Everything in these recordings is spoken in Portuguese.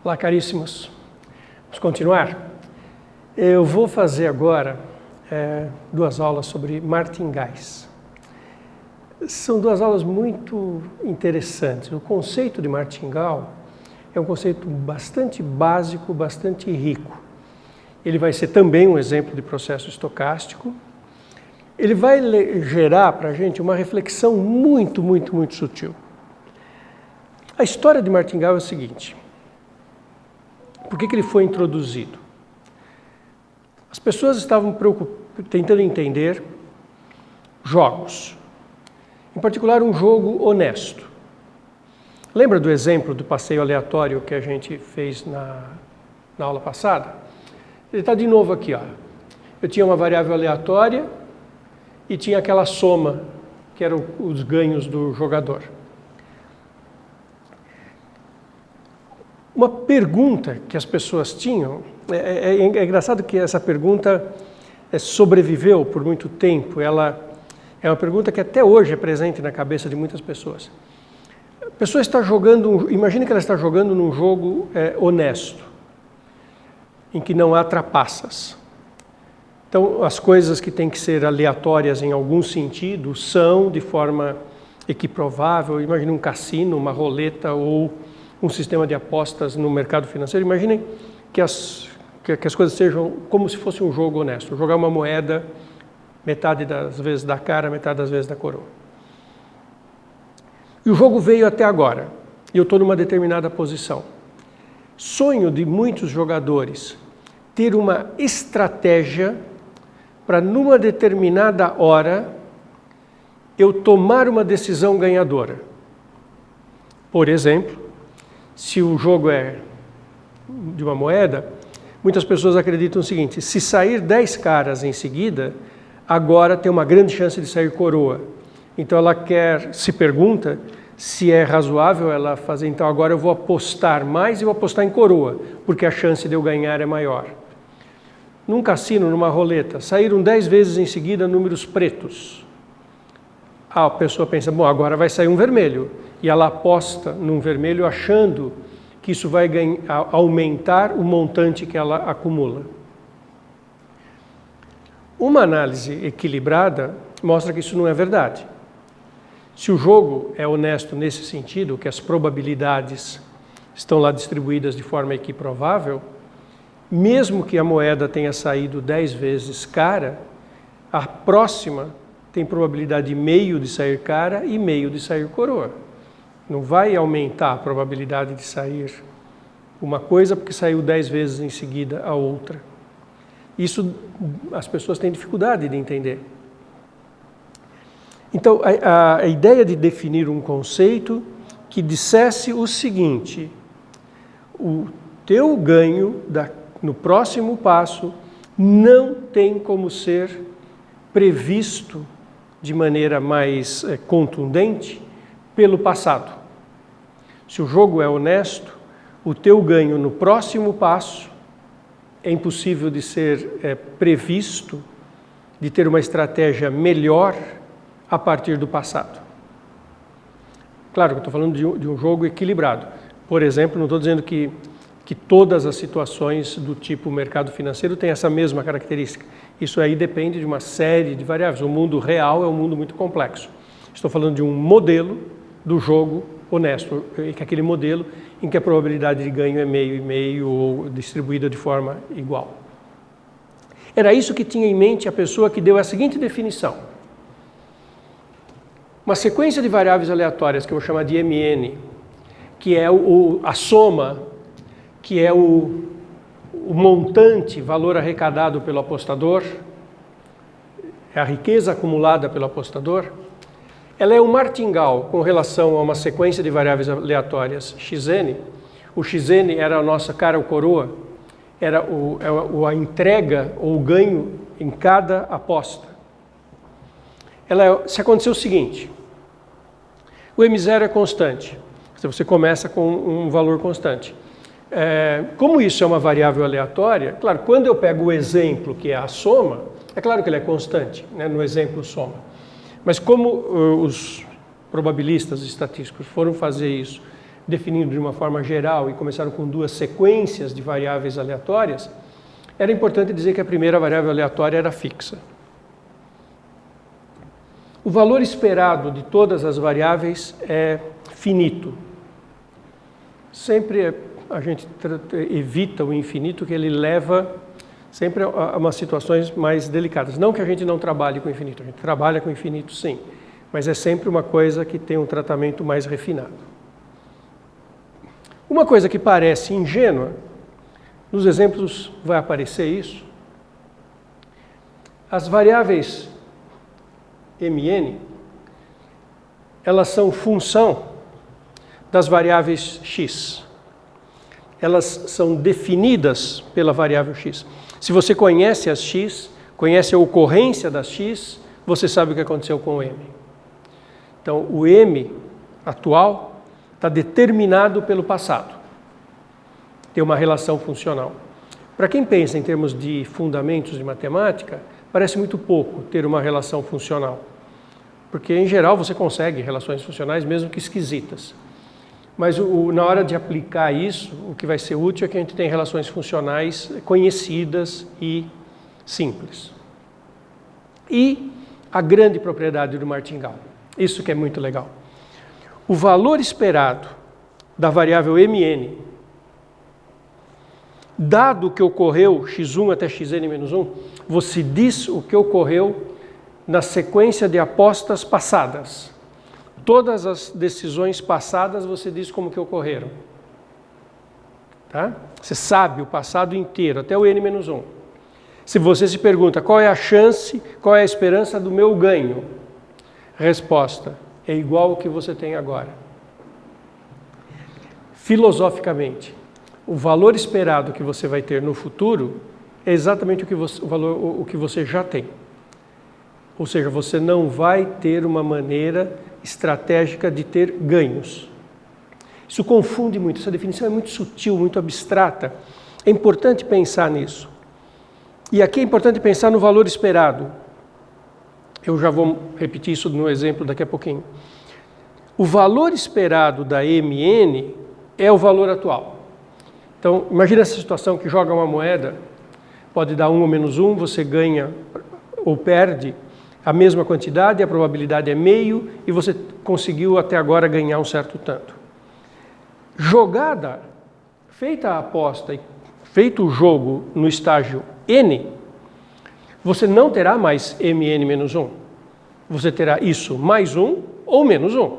Olá, caríssimos. Vamos continuar? Eu vou fazer agora duas aulas sobre martingais. São duas aulas muito interessantes. O conceito de martingal é um conceito bastante básico, bastante rico. Ele vai ser também um exemplo de processo estocástico. Ele vai gerar para a gente uma reflexão muito sutil. A história de martingal é o seguinte. Por que ele foi introduzido? As pessoas estavam tentando entender jogos. Em particular, um jogo honesto. Lembra do exemplo do passeio aleatório que a gente fez na aula passada? Ele está de novo aqui. Ó. Eu tinha uma variável aleatória e tinha aquela soma, que eram os ganhos do jogador. Uma pergunta que as pessoas tinham, é engraçado que essa pergunta sobreviveu por muito tempo, ela é uma pergunta que até hoje é presente na cabeça de muitas pessoas. A pessoa está jogando, imagine que ela está jogando num jogo honesto, em que não há trapaças. Então, as coisas que têm que ser aleatórias em algum sentido são de forma equiprovável. Imagine um cassino, uma roleta ou um sistema de apostas no mercado financeiro. Imaginem que as coisas sejam como se fosse um jogo honesto. Jogar uma moeda, metade das vezes da cara, metade das vezes da coroa. E o jogo veio até agora. E eu estou numa determinada posição. Sonho de muitos jogadores ter uma estratégia para, numa determinada hora, eu tomar uma decisão ganhadora. Por exemplo, se o jogo é de uma moeda, muitas pessoas acreditam o seguinte: se sair 10 caras em seguida, agora tem uma grande chance de sair coroa. Então ela se pergunta se é razoável ela fazer, então agora eu vou apostar mais e vou apostar em coroa, porque a chance de eu ganhar é maior. Num cassino, numa roleta, saíram 10 vezes em seguida números pretos. A pessoa pensa, bom, agora vai sair um vermelho. E ela aposta num vermelho achando que isso vai aumentar o montante que ela acumula. Uma análise equilibrada mostra que isso não é verdade. Se o jogo é honesto nesse sentido, que as probabilidades estão lá distribuídas de forma equiprovável, mesmo que a moeda tenha saído 10 vezes cara, a próxima tem probabilidade meio de sair cara e meio de sair coroa. Não vai aumentar a probabilidade de sair uma coisa porque saiu 10 vezes em seguida a outra. Isso as pessoas têm dificuldade de entender. Então, a ideia de definir um conceito que dissesse o seguinte: o teu ganho no próximo passo não tem como ser previsto de maneira mais contundente pelo passado. Se o jogo é honesto, o teu ganho no próximo passo é impossível de ser previsto, de ter uma estratégia melhor a partir do passado. Claro que eu estou falando de um jogo equilibrado. Por exemplo, não estou dizendo que todas as situações do tipo mercado financeiro têm essa mesma característica. Isso aí depende de uma série de variáveis. O mundo real é um mundo muito complexo. Estou falando de um modelo do jogo honesto, que é aquele modelo em que a probabilidade de ganho é meio e meio ou distribuída de forma igual. Era isso que tinha em mente a pessoa que deu a seguinte definição. Uma sequência de variáveis aleatórias, que eu vou chamar de MN, que é a soma, que é o montante, valor arrecadado pelo apostador, é a riqueza acumulada pelo apostador, ela é um martingal com relação a uma sequência de variáveis aleatórias xn. O xn era a nossa cara ou coroa, era a entrega ou o ganho em cada aposta. Se acontecer o seguinte, o M0 é constante, você começa com um valor constante. Como isso é uma variável aleatória, claro, quando eu pego o exemplo que é a soma, é claro que ele é constante, né, no exemplo soma. Mas como os probabilistas estatísticos foram fazer isso definindo de uma forma geral e começaram com duas sequências de variáveis aleatórias, era importante dizer que a primeira variável aleatória era fixa. O valor esperado de todas as variáveis é finito. Sempre a gente evita o infinito, que ele leva sempre a umas situações mais delicadas. Não que a gente não trabalhe com o infinito, a gente trabalha com o infinito sim, mas é sempre uma coisa que tem um tratamento mais refinado. Uma coisa que parece ingênua, nos exemplos vai aparecer isso. As variáveis mn, elas são função das variáveis x. Elas são definidas pela variável x. Se você conhece as x, conhece a ocorrência das x, você sabe o que aconteceu com o m. Então, o m atual está determinado pelo passado. Tem uma relação funcional. Para quem pensa em termos de fundamentos de matemática, parece muito pouco ter uma relação funcional. Porque, em geral, você consegue relações funcionais, mesmo que esquisitas. Mas na hora de aplicar isso, o que vai ser útil é que a gente tem relações funcionais conhecidas e simples. E a grande propriedade do martingale, isso que é muito legal. O valor esperado da variável mn, dado o que ocorreu x1 até xn-1, você diz o que ocorreu na sequência de apostas passadas. Todas as decisões passadas você diz como que ocorreram. Tá? Você sabe o passado inteiro, até o n-1. Se você se pergunta qual é a chance, qual é a esperança do meu ganho, resposta, é igual ao que você tem agora. Filosoficamente, o valor esperado que você vai ter no futuro é exatamente o que você já tem. Ou seja, você não vai ter uma maneira estratégica de ter ganhos. Isso confunde muito, essa definição é muito sutil, muito abstrata. É importante pensar nisso. E aqui é importante pensar no valor esperado. Eu já vou repetir isso no exemplo daqui a pouquinho. O valor esperado da mn é o valor atual. Então, imagina essa situação que joga uma moeda, pode dar 1 ou menos 1, você ganha ou perde a mesma quantidade, a probabilidade é meio, e você conseguiu até agora ganhar um certo tanto. Jogada, feita a aposta e feito o jogo no estágio n, você não terá mais mn menos 1. Você terá isso mais 1 ou menos 1.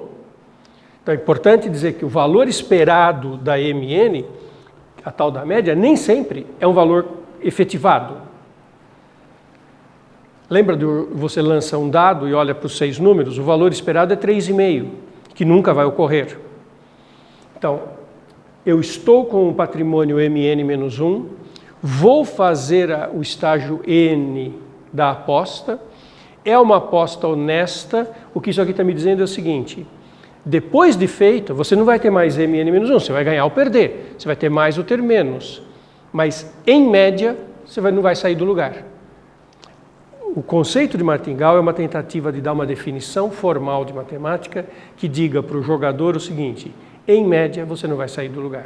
Então é importante dizer que o valor esperado da mn, a tal da média, nem sempre é um valor efetivado. Lembra de você lança um dado e olha para os 6 números? O valor esperado é 3,5, que nunca vai ocorrer. Então, eu estou com um patrimônio mn menos 1, vou fazer o estágio n da aposta, é uma aposta honesta, o que isso aqui está me dizendo é o seguinte: depois de feito, você não vai ter mais mn menos 1, você vai ganhar ou perder, você vai ter mais ou ter menos, mas em média, você não vai sair do lugar. O conceito de martingale é uma tentativa de dar uma definição formal de matemática que diga para o jogador o seguinte: em média, você não vai sair do lugar.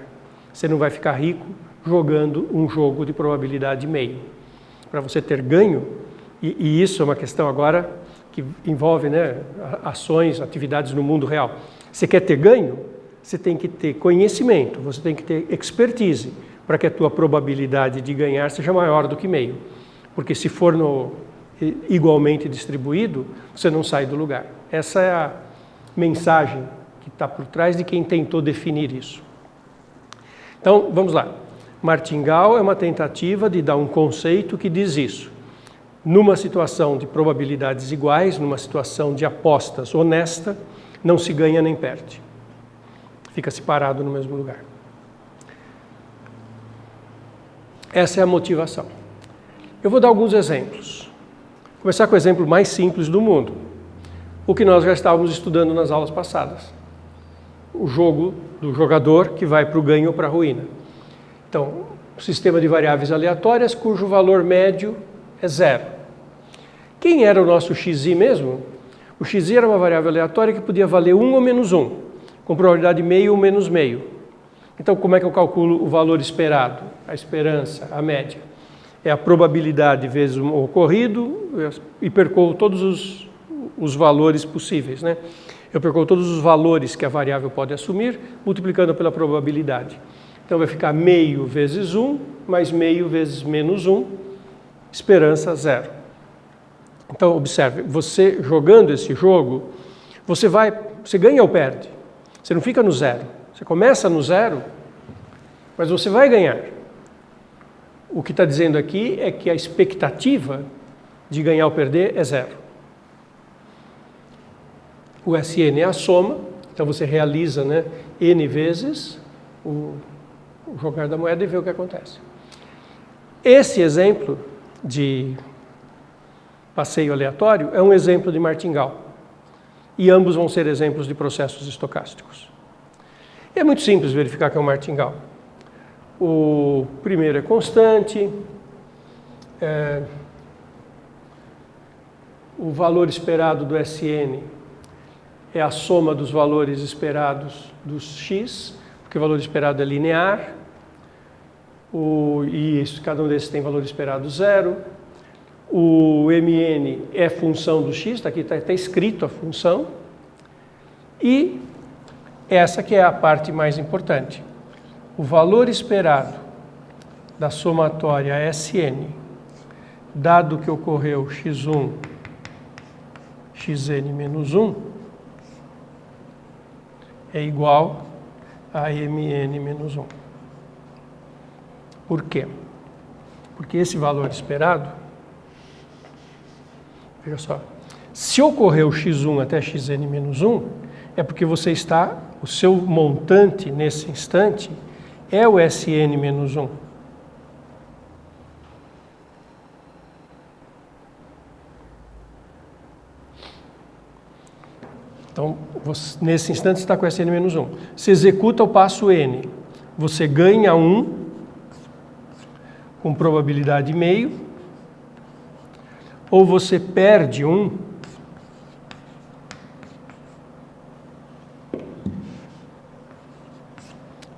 Você não vai ficar rico jogando um jogo de probabilidade meio. Para você ter ganho, e isso é uma questão agora que envolve, né, ações, atividades no mundo real. Você quer ter ganho? Você tem que ter conhecimento, você tem que ter expertise para que a tua probabilidade de ganhar seja maior do que meio. Porque se for igualmente distribuído, você não sai do lugar. Essa é a mensagem que está por trás de quem tentou definir isso. Então, vamos lá. Martingale é uma tentativa de dar um conceito que diz isso. Numa situação de probabilidades iguais, numa situação de apostas honesta, não se ganha nem perde. Fica-se parado no mesmo lugar. Essa é a motivação. Eu vou dar alguns exemplos. Vou começar com o exemplo mais simples do mundo. O que nós já estávamos estudando nas aulas passadas. O jogo do jogador que vai para o ganho ou para a ruína. Então, um sistema de variáveis aleatórias cujo valor médio é 0. Quem era o nosso xi mesmo? O xi era uma variável aleatória que podia valer 1 ou menos 1. com probabilidade meio ou menos meio. Então, como é que eu calculo o valor esperado, a esperança, a média? É a probabilidade vezes o ocorrido e percorro todos os valores possíveis, né? Eu percorro todos os valores que a variável pode assumir, multiplicando pela probabilidade. Então vai ficar meio vezes 1, mais meio vezes menos 1, esperança 0. Então observe, você jogando esse jogo, você ganha ou perde. Você não fica no zero. Você começa no zero, mas você vai ganhar. O que está dizendo aqui é que a expectativa de ganhar ou perder é 0. O SN é a soma, então você realiza, né, N vezes o jogar da moeda e vê o que acontece. Esse exemplo de passeio aleatório é um exemplo de martingale. E ambos vão ser exemplos de processos estocásticos. É muito simples verificar que é um martingale. O primeiro é constante, o valor esperado do SN é a soma dos valores esperados dos x, porque o valor esperado é linear, cada um desses tem valor esperado 0. O Mn é função do x, aqui está escrito a função. E essa que é a parte mais importante. O valor esperado da somatória Sn, dado que ocorreu x1, xn menos 1, é igual a Mn menos 1. Por quê? Porque esse valor esperado, veja só, se ocorreu x1 até xn menos 1, é porque o seu montante nesse instante é o Sn menos 1. Então, nesse instante você está com Sn menos 1. Você executa o passo N, você ganha 1 com probabilidade meio, ou você perde 1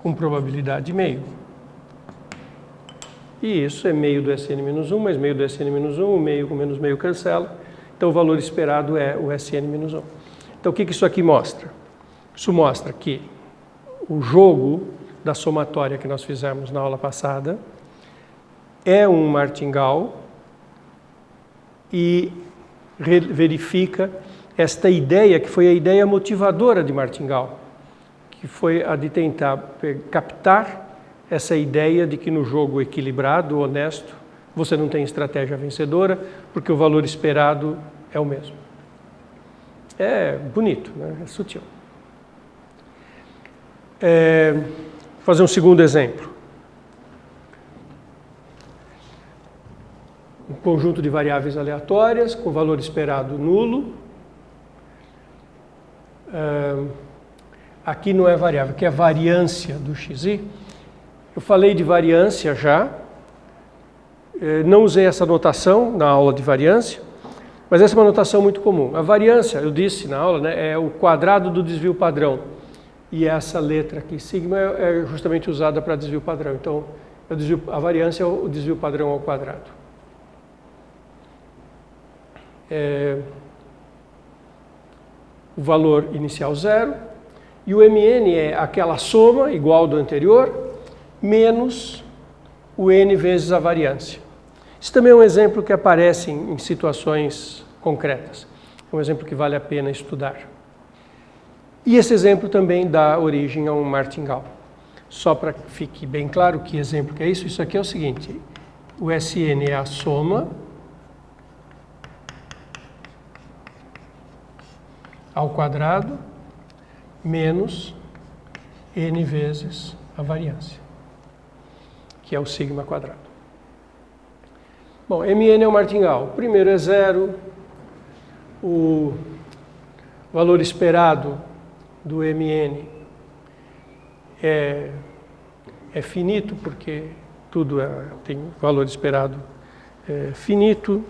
com probabilidade meio. E isso é meio do Sn menos 1, mais meio do Sn menos 1, o meio com menos meio cancela. Então o valor esperado é o Sn menos 1. Então o que isso aqui mostra? Isso mostra que o jogo da somatória que nós fizemos na aula passada é um martingale e verifica esta ideia que foi a ideia motivadora de martingale, que foi a de tentar captar essa ideia de que no jogo equilibrado, honesto, você não tem estratégia vencedora, porque o valor esperado é o mesmo. É bonito, né? É sutil. Vou fazer um segundo exemplo. Um conjunto de variáveis aleatórias com valor esperado nulo. Aqui não é variável, aqui é variância do xi. Eu falei de variância já. Não usei essa notação na aula de variância, mas essa é uma notação muito comum. A variância, eu disse na aula, né, é o quadrado do desvio padrão. E essa letra aqui, sigma, é justamente usada para desvio padrão. Então, a variância é o desvio padrão ao quadrado. O valor inicial 0, e o Mn é aquela soma igual do anterior, menos o n vezes a variância. Isso também é um exemplo que aparece em situações concretas. É um exemplo que vale a pena estudar. E esse exemplo também dá origem a um martingale. Só para que fique bem claro que exemplo que é isso aqui é o seguinte: o Sn é a soma ao quadrado menos n vezes a variância, que é o sigma quadrado. Bom, Mn é o martingale. O primeiro é 0, o valor esperado do Mn é finito, porque tudo tem valor esperado finito.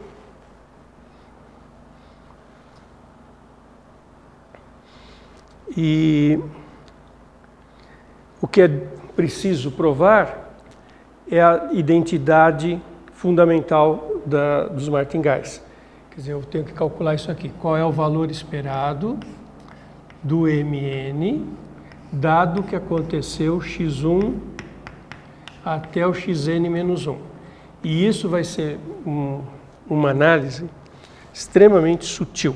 E que é preciso provar é a identidade fundamental dos martingais. Quer dizer, eu tenho que calcular isso aqui. Qual é o valor esperado do Mn, dado que aconteceu x1 até o xn-1. E isso vai ser uma análise extremamente sutil.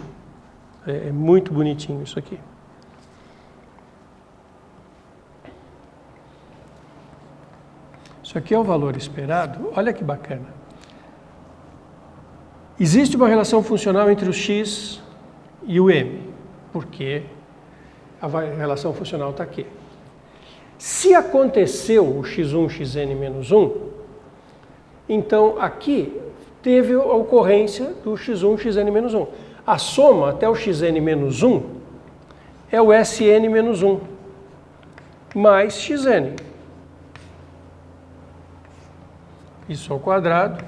É muito bonitinho isso aqui. Isso aqui é o valor esperado. Olha que bacana. Existe uma relação funcional entre o x e o m, porque a relação funcional está aqui. Se aconteceu o x1, xn-1, então aqui teve a ocorrência do x1, xn-1. A soma até o xn-1 é o Sn-1 mais xn. Isso ao quadrado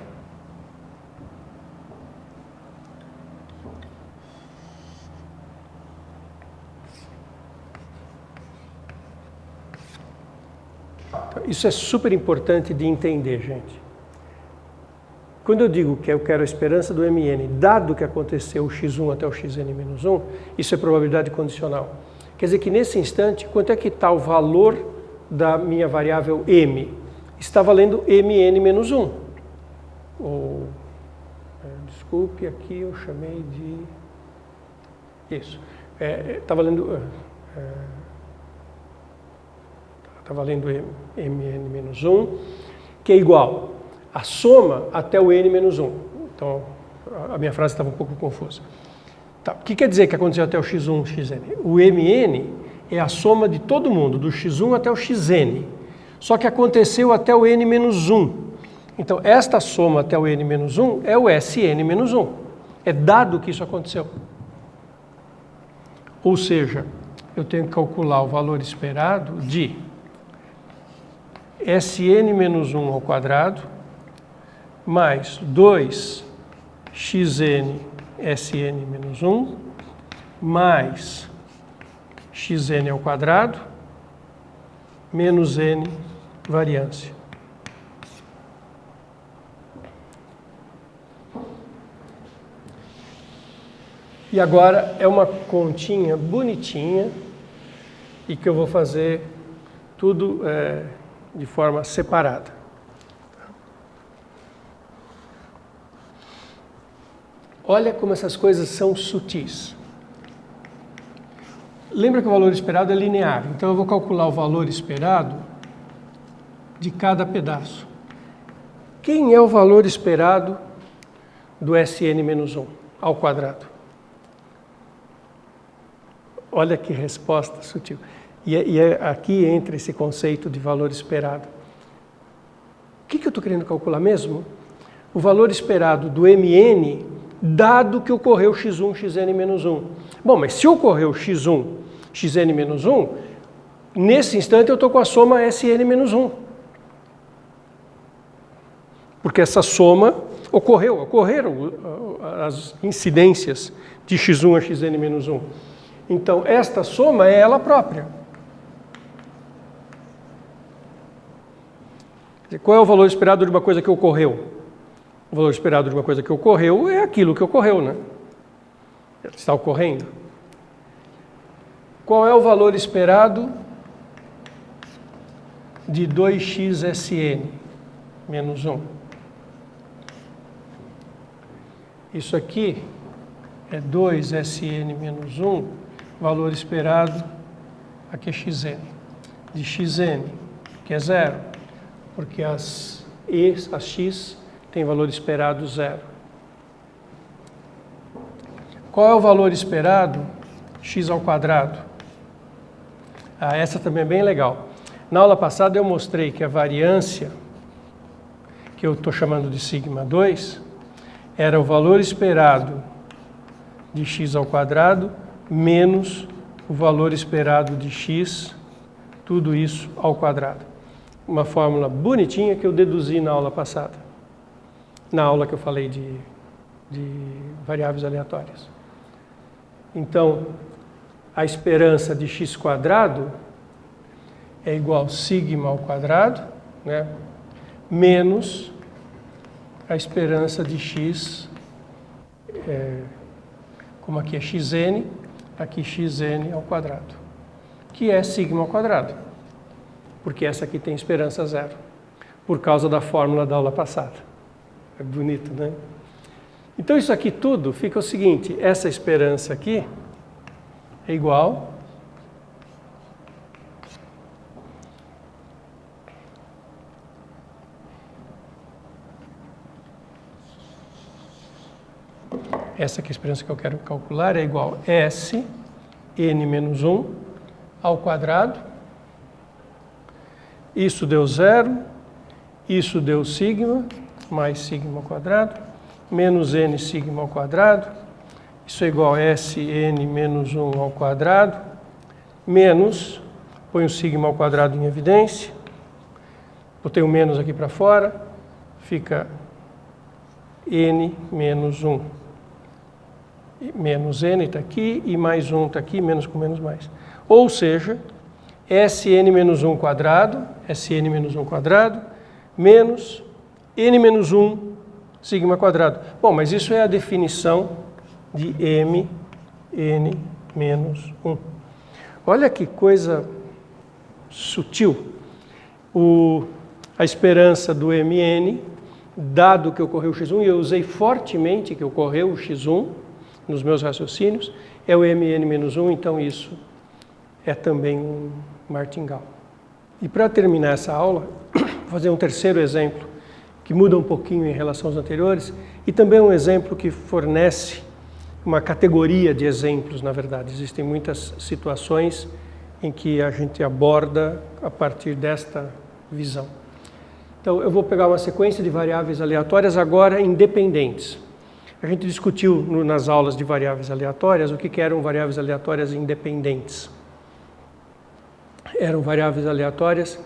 isso é super importante de entender, gente. Quando eu digo que eu quero a esperança do Mn, dado que aconteceu o x1 até o xn-1, isso é probabilidade condicional. Quer dizer que nesse instante, quanto é que está o valor da minha variável m? Está valendo Mn-1. Desculpe, aqui eu chamei de... Isso. Está valendo... Está valendo Mn-1, que é igual a soma até o n-1. Então, a minha frase estava um pouco confusa. Tá. O que quer dizer que aconteceu até o x1, xn? O Mn é a soma de todo mundo, do x1 até o xn. Só que aconteceu até o n-1. Então, esta soma até o n-1 é o Sn-1. É dado que isso aconteceu. Ou seja, eu tenho que calcular o valor esperado de Sn-1 ao quadrado mais 2xn Sn-1 mais xn ao quadrado menos n variância. E agora é uma continha bonitinha e que eu vou fazer tudo de forma separada. Olha como essas coisas são sutis. Lembra que o valor esperado é linear, então eu vou calcular o valor esperado de cada pedaço. Quem é o valor esperado do Sn-1 ao quadrado? Olha que resposta sutil. E aqui entra esse conceito de valor esperado. O que eu estou querendo calcular mesmo? O valor esperado do Mn, dado que ocorreu x1, xn-1. Bom, mas se ocorreu x1, xn-1, nesse instante eu estou com a soma Sn-1. Porque essa soma ocorreram as incidências de x1 a xn-1. Então, esta soma é ela própria. Qual é o valor esperado de uma coisa que ocorreu? O valor esperado de uma coisa que ocorreu é aquilo que ocorreu, né? Está ocorrendo. Qual é o valor esperado de 2xSn menos 1? Isso aqui é 2Sn menos 1, valor esperado, aqui é xn. De xn, que é 0, porque as x tem valor esperado 0. Qual é o valor esperado? X ao quadrado. Essa também é bem legal. Na aula passada eu mostrei que a variância, que eu estou chamando de sigma 2, era o valor esperado de x ao quadrado menos o valor esperado de x, tudo isso ao quadrado. Uma fórmula bonitinha que eu deduzi na aula passada, na aula que eu falei de variáveis aleatórias. Então, a esperança de x² é igual a sigma ao quadrado, né, menos a esperança de x, como aqui é xn, aqui xn ao quadrado, que é sigma ao quadrado, porque essa aqui tem esperança zero, por causa da fórmula da aula passada. É bonito, né? Então isso aqui tudo fica o seguinte, essa esperança aqui é igual essa aqui é a esperança que eu quero calcular, é igual a S, n menos 1 ao quadrado. Isso deu zero, isso deu sigma, mais sigma ao quadrado, menos n sigma ao quadrado. Isso é igual a S, n menos 1 ao quadrado, menos, põe o sigma ao quadrado em evidência, botei o menos aqui para fora, fica n menos 1. Menos n está aqui e mais 1 está aqui, menos com menos mais. Ou seja, Sn menos 1 quadrado, Sn menos 1 quadrado, menos n menos 1 sigma quadrado. Bom, mas isso é a definição de m n menos 1. Olha que coisa sutil. A esperança do mn, dado que ocorreu o x1, e eu usei fortemente que ocorreu o x1, nos meus raciocínios, é o mn menos 1, então isso é também um martingale. E para terminar essa aula, vou fazer um terceiro exemplo, que muda um pouquinho em relação aos anteriores, e também um exemplo que fornece uma categoria de exemplos, na verdade. Existem muitas situações em que a gente aborda a partir desta visão. Então, eu vou pegar uma sequência de variáveis aleatórias agora independentes. A gente discutiu nas aulas de variáveis aleatórias o que eram variáveis aleatórias independentes. Eram variáveis aleatórias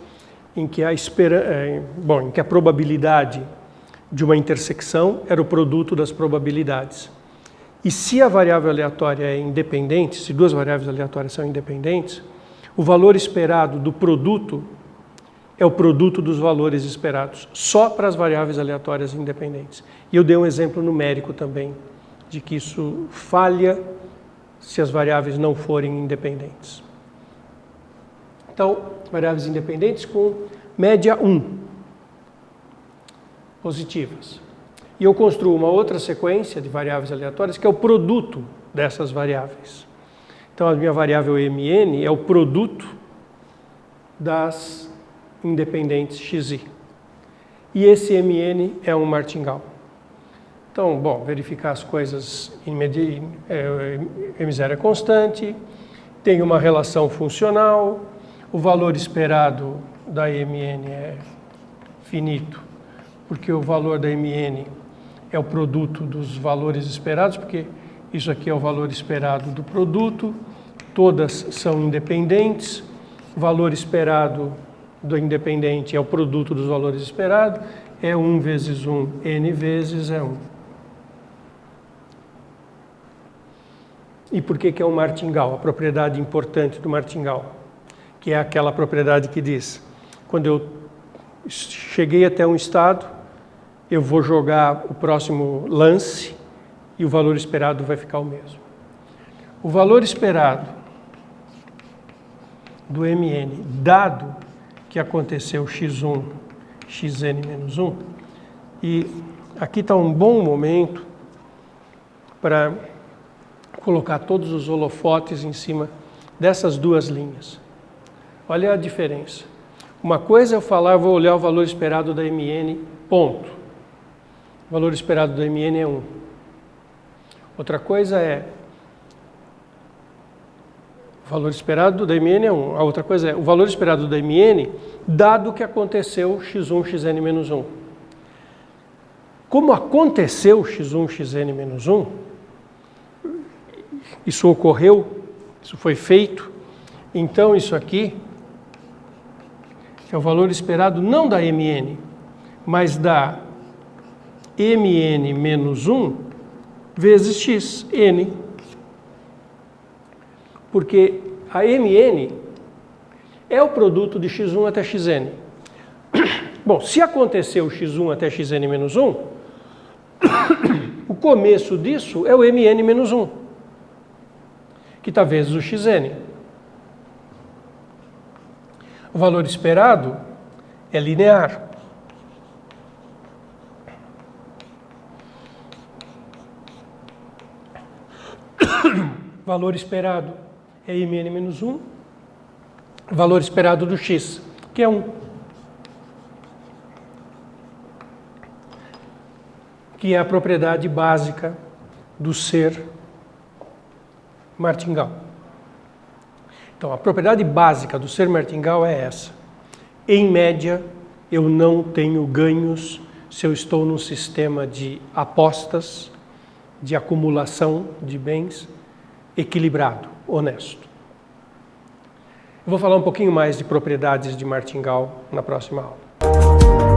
em que em que a probabilidade de uma intersecção era o produto das probabilidades. E se a variável aleatória é independente, se duas variáveis aleatórias são independentes, o valor esperado do produto é o produto dos valores esperados, só para as variáveis aleatórias independentes. E eu dei um exemplo numérico também, de que isso falha se as variáveis não forem independentes. Então, variáveis independentes com média 1, positivas. E eu construo uma outra sequência de variáveis aleatórias, que é o produto dessas variáveis. Então, a minha variável mn é o produto das independentes xi. E esse mn é um martingale. Então, bom, verificar as coisas m0 é constante, tem uma relação funcional, o valor esperado da mn é finito, porque o valor da mn é o produto dos valores esperados, porque isso aqui é o valor esperado do produto, todas são independentes, o valor esperado do independente é o produto dos valores esperados, é 1 vezes 1, n vezes é 1. E por que é um martingale? A propriedade importante do martingale, que é aquela propriedade que diz, quando eu cheguei até um estado, eu vou jogar o próximo lance e o valor esperado vai ficar o mesmo. O valor esperado do mn, dado que aconteceu x1, xn menos 1, e aqui está um bom momento para colocar todos os holofotes em cima dessas duas linhas. Olha a diferença. Uma coisa é eu falar, eu vou olhar o valor esperado da mn, ponto. O valor esperado da mn é 1. Outra coisa é o valor esperado da mn é 1. A outra coisa é o valor esperado da mn, dado que aconteceu x1, xn menos 1. Como aconteceu x1, xn menos 1, isso ocorreu, isso foi feito, então isso aqui é o valor esperado não da mn, mas da mn menos 1 vezes x, n. Porque a mn é o produto de x1 até xn. Bom, se aconteceu x1 até xn menos 1, o começo disso é o mn menos 1, que está vezes o xn. O valor esperado é linear. O valor esperado é mn menos 1. O valor esperado do x, que é 1. Que é a propriedade básica do ser martingale. Então, a propriedade básica do ser martingale é essa. Em média, eu não tenho ganhos se eu estou num sistema de apostas, de acumulação de bens, equilibrado, honesto. Eu vou falar um pouquinho mais de propriedades de martingale na próxima aula.